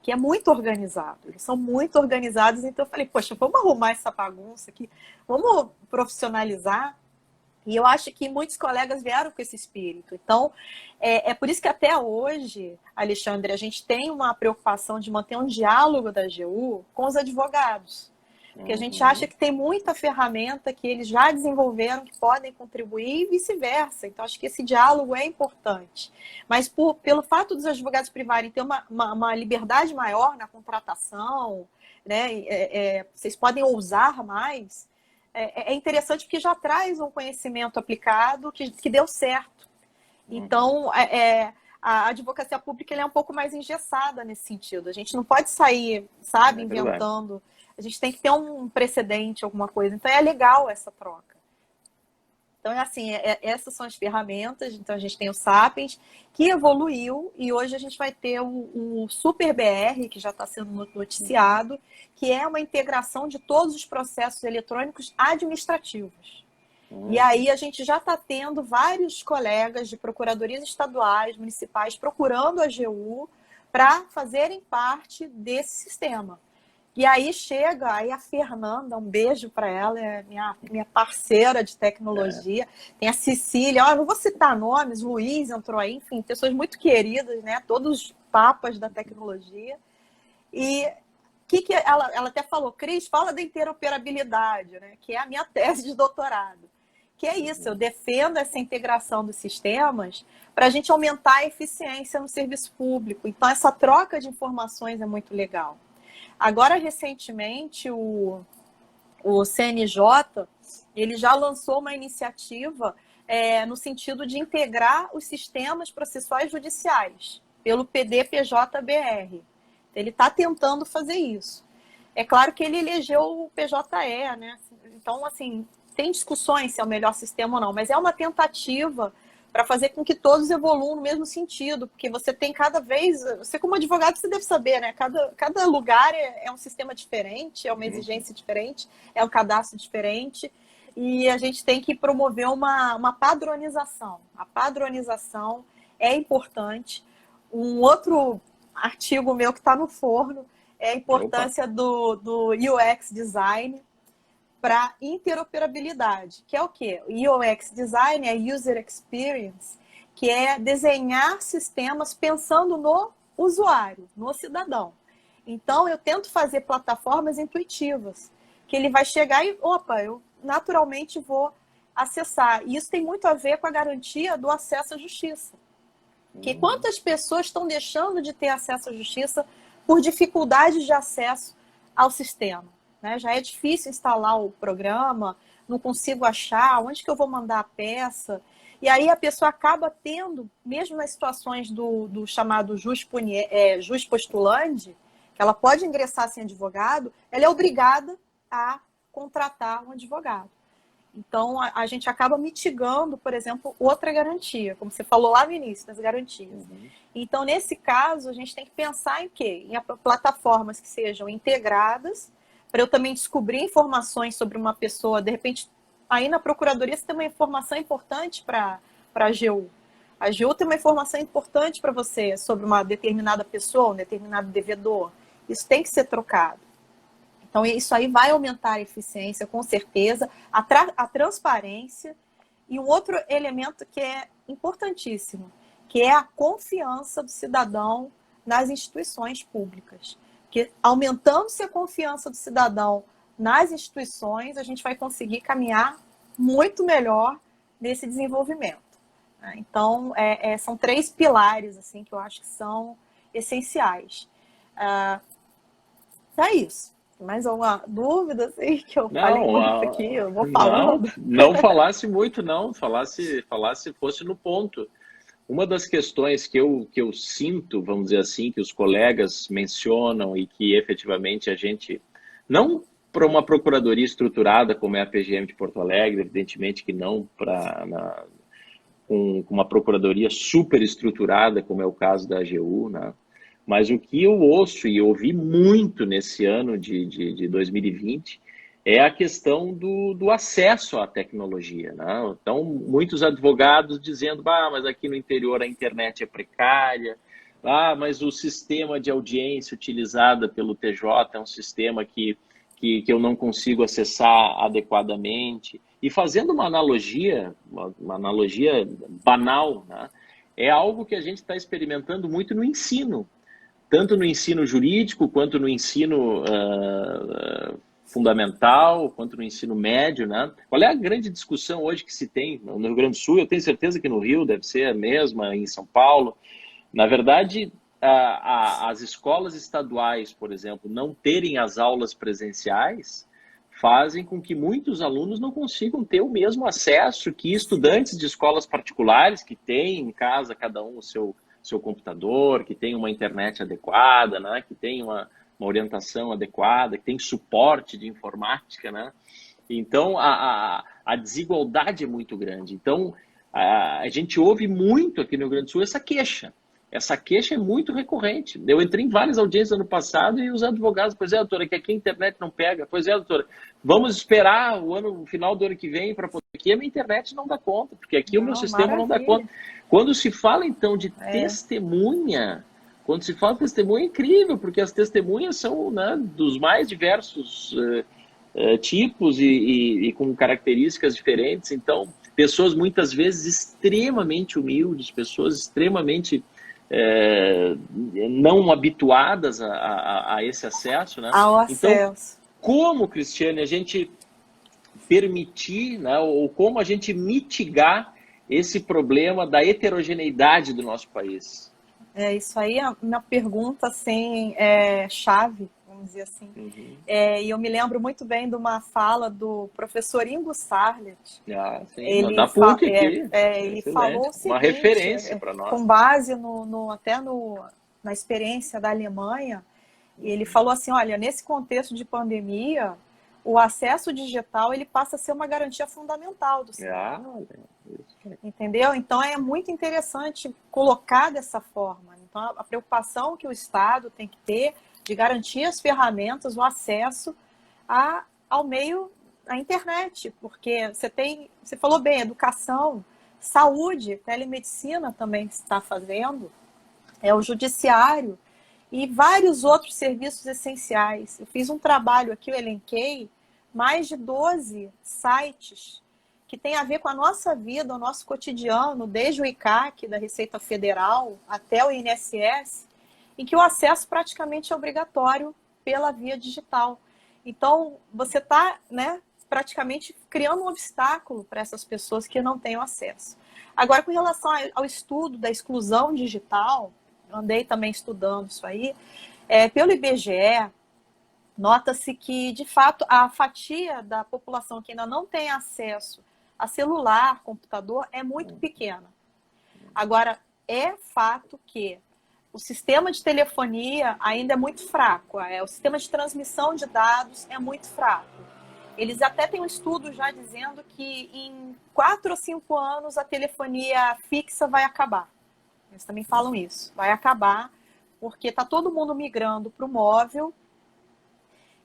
que é muito organizado. Eles são muito organizados, então eu falei, poxa, vamos arrumar essa bagunça aqui, vamos profissionalizar. E eu acho que muitos colegas vieram com esse espírito. Então, é por isso que até hoje, Alexandre, a gente tem uma preocupação de manter um diálogo da AGU com os advogados. Porque a gente acha que tem muita ferramenta que eles já desenvolveram, que podem contribuir e vice-versa. Então, acho que esse diálogo é importante. Mas pelo fato dos advogados privados ter uma liberdade maior na contratação, né, vocês podem ousar mais, é interessante porque já traz um conhecimento aplicado que deu certo. Então, a advocacia pública é um pouco mais engessada nesse sentido. A gente não pode sair, sabe, inventando. A gente tem que ter um precedente, alguma coisa. Então, é legal essa troca. Então, assim, essas são as ferramentas. Então, a gente tem o Sapiens, que evoluiu, e hoje a gente vai ter o Super BR, que já está sendo noticiado, que é uma integração de todos os processos eletrônicos administrativos. E aí a gente já está tendo vários colegas de procuradorias estaduais, municipais, procurando a AGU para fazerem parte desse sistema. E aí chega a Fernanda, um beijo para ela, é minha parceira de tecnologia. Tem a Cecília, não vou citar nomes, Luiz entrou aí, enfim, pessoas muito queridas, né? Todos os papas da tecnologia. E que ela até falou, Cris, fala da interoperabilidade, né? Que é a minha tese de doutorado. que é isso, eu defendo essa integração dos sistemas para a gente aumentar a eficiência no serviço público. Então, essa troca de informações é muito legal. Agora, recentemente, o CNJ, ele já lançou uma iniciativa no sentido de integrar os sistemas processuais judiciais pelo PDPJ-BR. Ele está tentando fazer isso. É claro que ele elegeu o PJE, né? Então, assim, tem discussões se é o melhor sistema ou não, mas é uma tentativa para fazer com que todos evoluam no mesmo sentido, porque você tem cada vez... Você, como advogado, você deve saber, né? Cada lugar é um sistema diferente, é uma exigência diferente, é um cadastro diferente, e a gente tem que promover uma padronização. A padronização é importante. Um outro artigo meu que está no forno é a importância do UX Design para interoperabilidade, que é o quê? O UX Design é User Experience, que é desenhar sistemas pensando no usuário, no cidadão. Então, eu tento fazer plataformas intuitivas, que ele vai chegar e, opa, eu naturalmente vou acessar. E isso tem muito a ver com a garantia do acesso à justiça. Que quantas pessoas estão deixando de ter acesso à justiça por dificuldade de acesso ao sistema? Né? Já é difícil instalar o programa, não consigo achar, onde que eu vou mandar a peça? E aí a pessoa acaba tendo, mesmo nas situações do chamado jus postulandi, que ela pode ingressar sem advogado, ela é obrigada a contratar um advogado. Então, a gente acaba mitigando, por exemplo, outra garantia, como você falou lá no início, das garantias. Então, nesse caso, a gente tem que pensar em quê? Em plataformas que sejam integradas, para eu também descobrir informações sobre uma pessoa. De repente, aí na Procuradoria você tem uma informação importante para a AGU. A AGU tem uma informação importante para você sobre uma determinada pessoa, um determinado devedor. Isso tem que ser trocado. Então, isso aí vai aumentar a eficiência, com certeza, a transparência e um outro elemento que é importantíssimo, que é a confiança do cidadão nas instituições públicas. Que aumentando-se a confiança do cidadão nas instituições, a gente vai conseguir caminhar muito melhor nesse desenvolvimento. Então, são 3 pilares assim, que eu acho que são essenciais. É isso. Mais alguma dúvida assim, que eu falei muito aqui? Eu vou falando. Não falasse muito, não. Falasse, fosse no ponto. Uma das questões que eu sinto, vamos dizer assim, que os colegas mencionam e que efetivamente a gente, não para uma procuradoria estruturada como é a PGM de Porto Alegre, evidentemente que não com uma procuradoria super estruturada, como é o caso da AGU, né? Mas o que eu ouço e ouvi muito nesse ano de 2020 é a questão do acesso à tecnologia, né? Então, muitos advogados dizendo, mas aqui no interior a internet é precária, mas o sistema de audiência utilizado pelo TJ é um sistema que eu não consigo acessar adequadamente. E fazendo uma analogia banal, né? É algo que a gente está experimentando muito no ensino, tanto no ensino jurídico quanto no ensino fundamental, quanto no ensino médio, né? Qual é a grande discussão hoje que se tem no Rio Grande do Sul? Eu tenho certeza que no Rio deve ser a mesma, em São Paulo. Na verdade, as escolas estaduais, por exemplo, não terem as aulas presenciais fazem com que muitos alunos não consigam ter o mesmo acesso que estudantes de escolas particulares, que têm em casa cada um o seu computador, que tem uma internet adequada, né? Que tem uma orientação adequada, que tem suporte de informática, né? Então, a desigualdade é muito grande. Então, a gente ouve muito aqui no Rio Grande do Sul essa queixa. Essa queixa é muito recorrente. Eu entrei em várias audiências ano passado e os advogados, pois é, doutora, que aqui a internet não pega. Pois é, doutora, vamos esperar o final do ano que vem para poder... Aqui a minha internet não dá conta, porque aqui o meu sistema não dá conta. Quando se fala, então, de testemunha, quando se fala de testemunha, é incrível, porque as testemunhas são, né, dos mais diversos tipos e com características diferentes. Então, pessoas muitas vezes extremamente humildes, pessoas extremamente não habituadas a esse acesso, né? Ao acesso. Então, como, Cristiane, a gente permitir, né, ou como a gente mitigar esse problema da heterogeneidade do nosso país? Isso aí é uma pergunta assim, chave, vamos dizer assim. Uhum. E eu me lembro muito bem de uma fala do professor Ingo Sarlet. Sim, da PUC aqui. Ele falou o uma seguinte, referência para nós. com base na experiência da Alemanha, e ele falou assim, olha, nesse contexto de pandemia, o acesso digital ele passa a ser uma garantia fundamental do cidadão. Entendeu? Então é muito interessante colocar dessa forma. Então a preocupação que o Estado tem que ter de garantir as ferramentas, o acesso ao meio, à internet, porque você falou bem, educação, saúde, telemedicina também está fazendo, o judiciário e vários outros serviços essenciais. Eu fiz um trabalho aqui, eu elenquei mais de 12 sites que tem a ver com a nossa vida, o nosso cotidiano, desde o ICAC, da Receita Federal, até o INSS, em que o acesso praticamente é obrigatório pela via digital. Então, você está, né, praticamente criando um obstáculo para essas pessoas que não têm acesso. Agora, com relação ao estudo da exclusão digital, andei também estudando isso aí, pelo IBGE, nota-se que, de fato, a fatia da população que ainda não tem acesso a celular, computador, é muito pequena. Agora, é fato que o sistema de telefonia ainda é muito fraco, o sistema de transmissão de dados é muito fraco. Eles até têm um estudo já dizendo que em 4 ou 5 anos a telefonia fixa vai acabar. Eles também falam isso, vai acabar, porque está todo mundo migrando para o móvel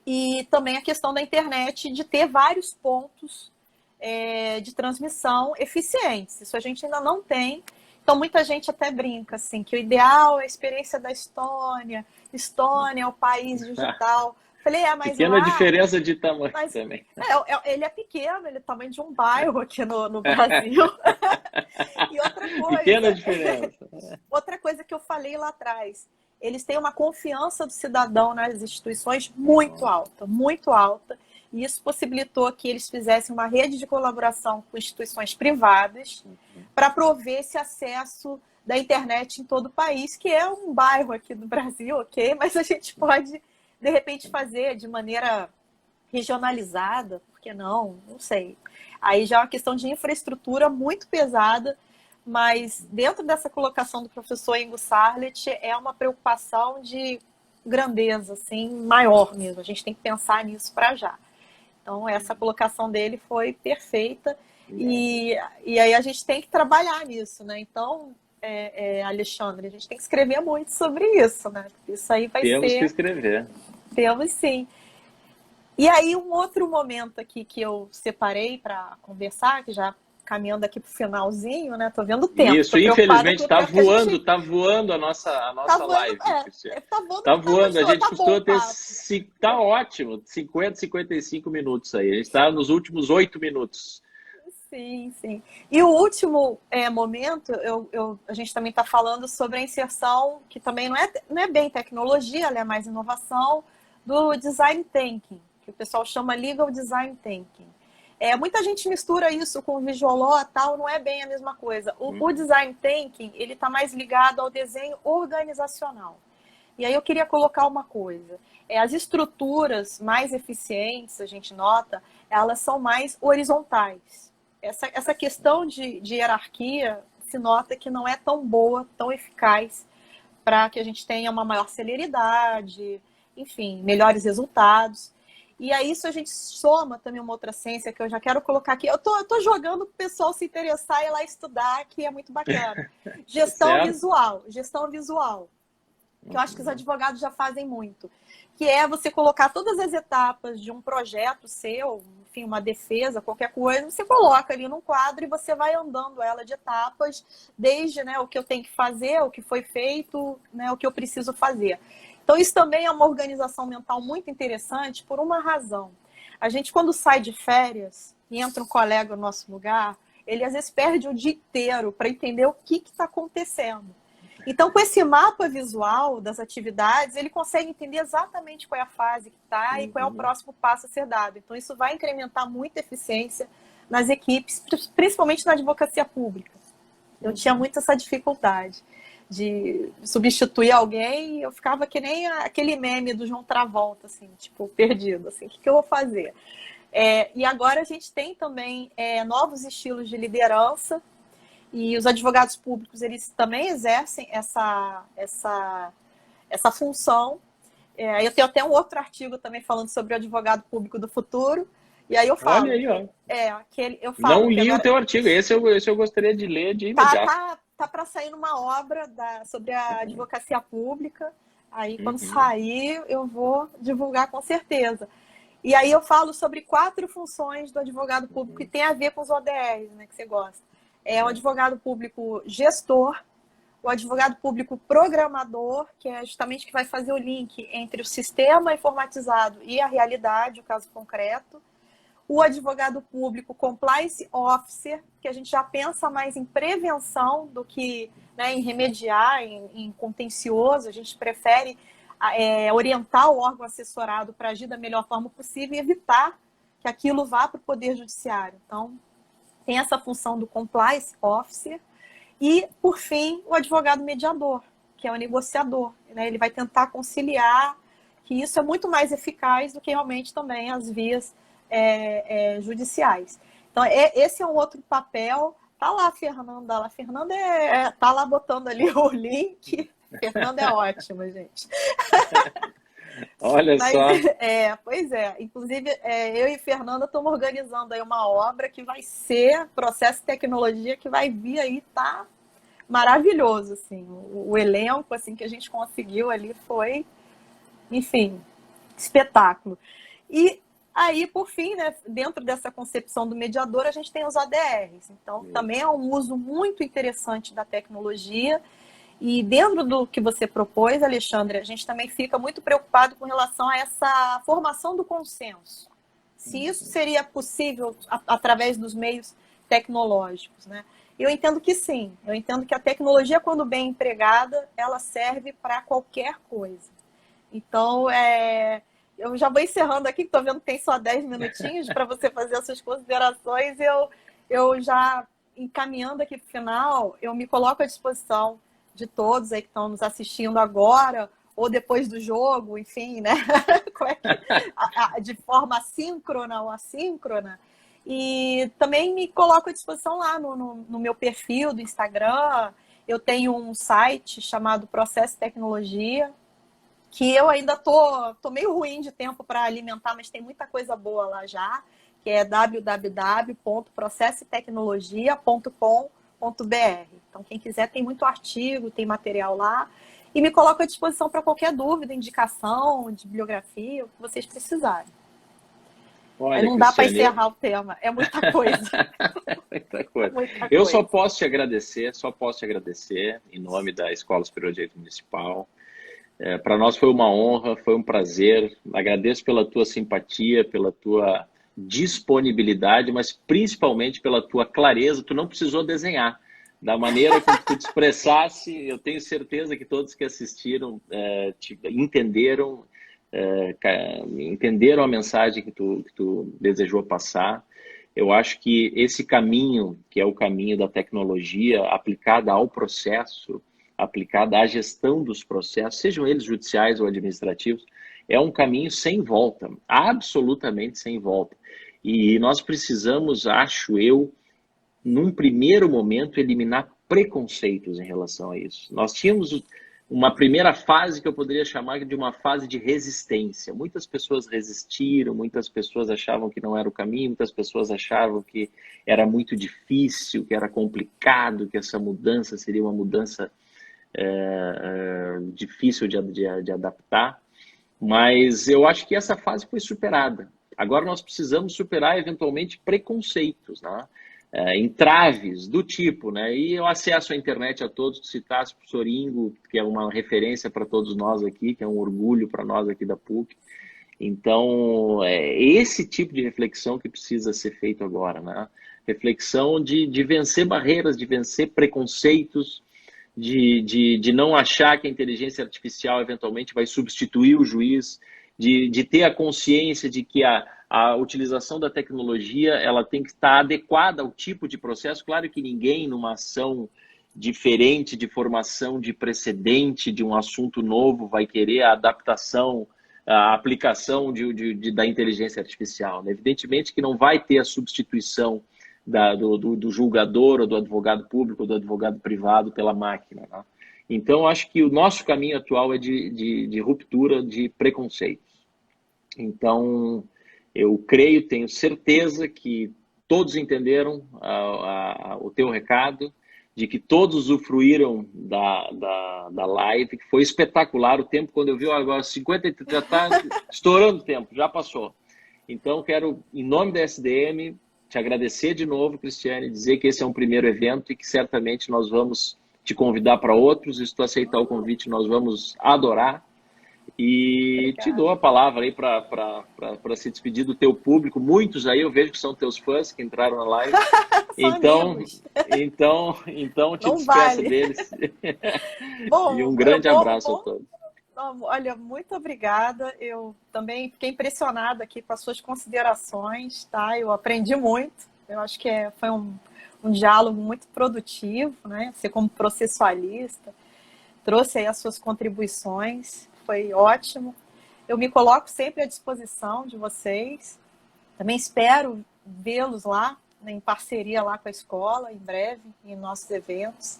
e também a questão da internet de ter vários pontos de transmissão eficientes. Isso a gente ainda não tem. Então, muita gente até brinca, assim, que o ideal é a experiência da Estônia. Estônia é o país digital. Falei, mas pequena lá... diferença de tamanho também. Ele é pequeno, ele é tamanho de um bairro aqui no Brasil. E outra coisa... Pequena diferença. Outra coisa que eu falei lá atrás, eles têm uma confiança do cidadão nas instituições muito alta. E isso possibilitou que eles fizessem uma rede de colaboração com instituições privadas para prover esse acesso da internet em todo o país, que é um bairro aqui do Brasil, ok? Mas a gente pode, de repente, fazer de maneira regionalizada, por que não? Não sei. Aí já é uma questão de infraestrutura muito pesada, mas dentro dessa colocação do professor Ingo Sarlet é uma preocupação de grandeza, assim, maior mesmo. A gente tem que pensar nisso para já. Então, essa colocação dele foi perfeita e aí a gente tem que trabalhar nisso, né? Então, Alexandre, a gente tem que escrever muito sobre isso, né? Isso aí vai Temos ser... que escrever. Temos sim. E aí, um outro momento aqui que eu separei para conversar, que já caminhando aqui para o finalzinho, né? Tô vendo o tempo. Isso, infelizmente está voando, tá voando a nossa live. Tá voando, a gente costuma ter... Tá ótimo, 50, 55 minutos aí. A gente está nos últimos 8 minutos. Sim, sim. E o último momento, a gente também está falando sobre a inserção, que também não é bem tecnologia, ela é mais inovação, do design thinking, que o pessoal chama legal design thinking. Muita gente mistura isso com o visual law, tal, não é bem a mesma coisa. O design thinking, ele está mais ligado ao desenho organizacional. E aí eu queria colocar uma coisa. As estruturas mais eficientes, a gente nota, elas são mais horizontais. Essa questão de hierarquia se nota que não é tão boa, tão eficaz para que a gente tenha uma maior celeridade, enfim, melhores resultados. E a isso a gente soma também uma outra ciência que eu já quero colocar aqui. Eu tô jogando para o pessoal se interessar e ir lá estudar, que é muito bacana. Gestão visual. Que eu acho que os advogados já fazem muito. Que é você colocar todas as etapas de um projeto seu, enfim, uma defesa, qualquer coisa, você coloca ali num quadro e você vai andando ela de etapas, desde, né, o que eu tenho que fazer, o que foi feito, né, o que eu preciso fazer. Então, isso também é uma organização mental muito interessante por uma razão. A gente, quando sai de férias e entra um colega no nosso lugar, ele às vezes perde o dia inteiro para entender o que está acontecendo. Então, com esse mapa visual das atividades, ele consegue entender exatamente qual é a fase que está e qual é o próximo passo a ser dado. Então, isso vai incrementar muito a eficiência nas equipes, principalmente na advocacia pública. Eu tinha muito essa dificuldade de substituir alguém, eu ficava que nem aquele meme do João Travolta, assim, tipo, perdido, assim, o que eu vou fazer? E agora a gente tem também novos estilos de liderança, e os advogados públicos, eles também exercem essa função. Eu tenho até um outro artigo também falando sobre o advogado público do futuro, e aí eu falo... Olha aí, ó. Eu falo não li agora, o teu artigo, esse eu gostaria de ler de imediato. Tá para sair uma obra sobre a advocacia pública. Aí, quando sair, eu vou divulgar com certeza. E aí eu falo sobre 4 funções do advogado público que tem a ver com os ODRs, né, que você gosta. O advogado público gestor, o advogado público programador, que é justamente que vai fazer o link entre o sistema informatizado e a realidade, o caso concreto. O advogado público compliance officer, que a gente já pensa mais em prevenção do que, né, em remediar, em contencioso. A gente prefere orientar o órgão assessorado para agir da melhor forma possível e evitar que aquilo vá para o Poder Judiciário. Então, tem essa função do compliance officer. E, por fim, o advogado mediador, que é o negociador, né? Ele vai tentar conciliar, que isso é muito mais eficaz do que realmente também as vias judiciais. Então, esse é um outro papel. Tá lá a Fernanda. A Fernanda tá lá botando ali o link. Fernanda é ótima, gente. Olha só. Pois é. Inclusive, eu e Fernanda estamos organizando aí uma obra que vai ser processo de tecnologia, que vai vir aí, tá maravilhoso, assim. O elenco, assim, que a gente conseguiu ali foi, enfim, espetáculo. E aí, por fim, né, dentro dessa concepção do mediador, a gente tem os ADRs. Então, também é um uso muito interessante da tecnologia. E dentro do que você propôs, Alexandre, a gente também fica muito preocupado com relação a essa formação do consenso. Se isso seria possível através dos meios tecnológicos, né? Eu entendo que sim. Eu entendo que a tecnologia, quando bem empregada, ela serve para qualquer coisa. Então, eu já vou encerrando aqui, que estou vendo que tem só 10 minutinhos para você fazer as suas considerações. Eu já, encaminhando aqui para o final, eu me coloco à disposição de todos aí que estão nos assistindo agora, ou depois do jogo, enfim, né? De forma síncrona ou assíncrona. E também me coloco à disposição lá no meu perfil do Instagram. Eu tenho um site chamado Processo Tecnologia, que eu ainda tô meio ruim de tempo para alimentar, mas tem muita coisa boa lá já, que é www.processotecnologia.com.br. Então, quem quiser, tem muito artigo, tem material lá. E me coloco à disposição para qualquer dúvida, indicação, de bibliografia, o que vocês precisarem. Olha, não dá para encerrar o tema, é muita coisa. Muita coisa. Muita Eu coisa. só posso te agradecer, em nome da Escola Superior de Direito Municipal. Para nós foi uma honra, foi um prazer. Agradeço pela tua simpatia, pela tua disponibilidade, mas principalmente pela tua clareza. Tu não precisou desenhar. Da maneira como tu te expressasse, eu tenho certeza que todos que assistiram entenderam a mensagem que tu desejou passar. Eu acho que esse caminho, que é o caminho da tecnologia aplicada ao processo, aplicada à gestão dos processos, sejam eles judiciais ou administrativos, é um caminho sem volta, absolutamente sem volta. E nós precisamos, acho eu, num primeiro momento, eliminar preconceitos em relação a isso. Nós tínhamos uma primeira fase que eu poderia chamar de uma fase de resistência. Muitas pessoas resistiram, muitas pessoas achavam que não era o caminho, muitas pessoas achavam que era muito difícil, que era complicado, que essa mudança seria uma mudança difícil de adaptar, mas eu acho que essa fase foi superada. Agora nós precisamos superar, eventualmente, preconceitos, né? Entraves do tipo, né? E eu acesso à internet a todos, tu citasse o professor Ingo, que é uma referência para todos nós aqui, que é um orgulho para nós aqui da PUC. Então, é esse tipo de reflexão que precisa ser feito agora, né? Reflexão de vencer barreiras, de vencer preconceitos, de não achar que a inteligência artificial eventualmente vai substituir o juiz, de ter a consciência de que a utilização da tecnologia ela tem que estar adequada ao tipo de processo. Claro que ninguém, numa ação diferente de formação de precedente de um assunto novo, vai querer a adaptação, a aplicação da inteligência artificial, né? Evidentemente que não vai ter a substituição do julgador, ou do advogado público, ou do advogado privado pela máquina, né? Então, acho que o nosso caminho atual é de ruptura de preconceitos. Então, eu creio, tenho certeza que todos entenderam o teu recado, de que todos usufruíram da live, que foi espetacular o tempo. Quando eu vi agora 50, já está estourando o tempo, já passou. Então, quero, em nome da SDM, te agradecer de novo, Cristiane, dizer que esse é um primeiro evento e que certamente nós vamos te convidar para outros. E se tu aceitar o convite, nós vamos adorar. E Obrigada. Te dou a palavra aí para se despedir do teu público. Muitos aí eu vejo que são teus fãs que entraram na live. então te despeça deles. Bom, e um grande abraço a todos. Olha, muito obrigada. Eu também fiquei impressionada aqui com as suas considerações, tá? Eu aprendi muito. Eu acho que foi um diálogo muito produtivo, né? Você como processualista trouxe aí as suas contribuições, foi ótimo. Eu me coloco sempre à disposição de vocês. Também espero vê-los lá, né, em parceria lá com a escola, em breve, em nossos eventos.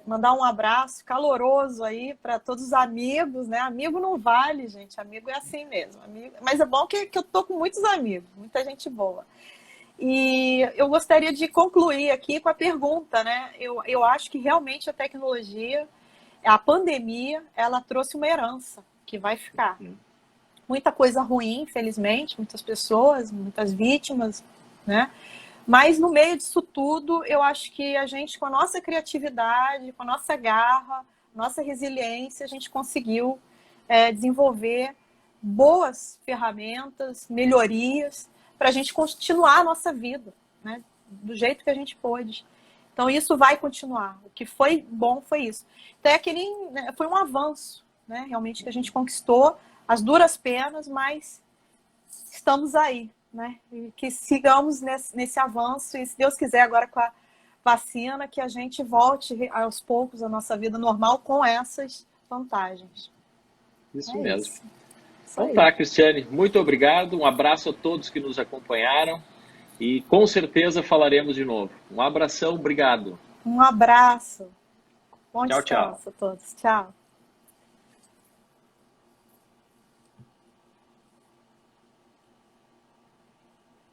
Mandar um abraço caloroso aí para todos os amigos, né? Amigo não vale, gente. Amigo é assim mesmo. Mas é bom que eu tô com muitos amigos, muita gente boa. E eu gostaria de concluir aqui com a pergunta, né? Eu acho que realmente a tecnologia, a pandemia, ela trouxe uma herança que vai ficar. Muita coisa ruim, infelizmente, muitas pessoas, muitas vítimas, né? Mas no meio disso tudo, eu acho que a gente, com a nossa criatividade, com a nossa garra, nossa resiliência, a gente conseguiu desenvolver boas ferramentas, melhorias, para a gente continuar a nossa vida, né? Do jeito que a gente pôde. Então, isso vai continuar. O que foi bom foi isso. Então, foi um avanço, né? Realmente que a gente conquistou, as duras penas, mas estamos aí. Né? E que sigamos nesse avanço e, se Deus quiser, agora com a vacina, que a gente volte aos poucos à nossa vida normal com essas vantagens. Isso mesmo. Então tá, Cristiane, muito obrigado, um abraço a todos que nos acompanharam e com certeza falaremos de novo. Um abração, obrigado. Um abraço. Bom Tchau, descanso a todos. Tchau.